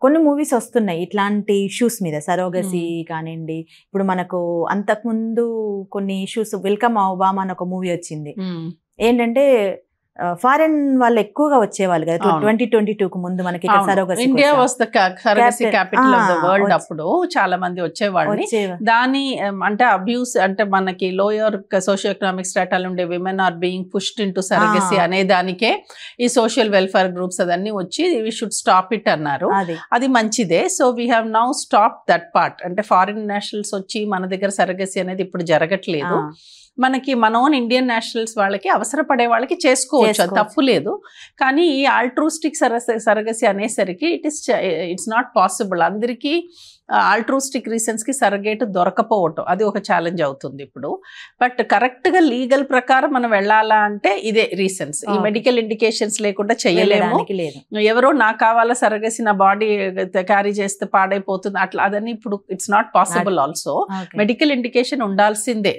కొన్ని మూవీస్ వస్తున్నాయి ఇట్లాంటి ఇష్యూస్ మీద, సరోగసీ కానివ్వండి. ఇప్పుడు మనకు అంతకుముందు కొన్ని ఇష్యూస్, వెల్కమ్ ఒబామా అని ఒక మూవీ వచ్చింది. ఏంటంటే ఫారెన్ వాళ్ళు ఎక్కువగా వచ్చేవాళ్ళు కదా 2022 ముందు మనకి surrogacy. India was the surrogacy capital of the world. అప్పుడు చాలా మంది వచ్చేవాళ్ళు. దాని అంటే అబ్యూస్ అంటే మనకి లోయర్ సోషియో ఎకనామిక్ స్ట్రాటాలు ఉండే women are being pushed into surrogacy అనే దానికే ఈ సోషల్ వెల్ఫేర్ గ్రూప్స్ అదన్నీ వచ్చి వి షుడ్ స్టాప్ ఇట్ అన్నారు. అది మంచిదే. So we have now stop that part. అంటే ఫారిన్ నేషనల్స్ వచ్చి మన దగ్గర సరోగసీ అనేది ఇప్పుడు జరగట్లేదు. మనకి మన ఓన్ ఇండియన్ నేషనల్స్ వాళ్ళకి అవసరపడే వాళ్ళకి చేసుకోవచ్చు, అది తప్పు లేదు. కానీ ఈ ఆల్ట్రూస్టిక్ సరగసి అనేసరికి ఇట్స్ నాట్ పాసిబుల్. అందరికీ ఆల్ట్రూస్టిక్ రీజన్స్ కి సరగేట్ దొరకపోవటం అది ఒక ఛాలెంజ్ అవుతుంది ఇప్పుడు. బట్ కరెక్ట్ గా లీగల్ ప్రకారం మనం వెళ్ళాలా అంటే ఇదే రీజన్స్. ఈ మెడికల్ ఇండికేషన్స్ లేకుండా చేయలేము. ఎవరో నాకు కావాలా సరగసి నా బాడీ క్యారీ చేస్తే పాడైపోతుంది అట్లా అదని ఇప్పుడు it's not possible. Also medical indication ఉండాల్సిందే.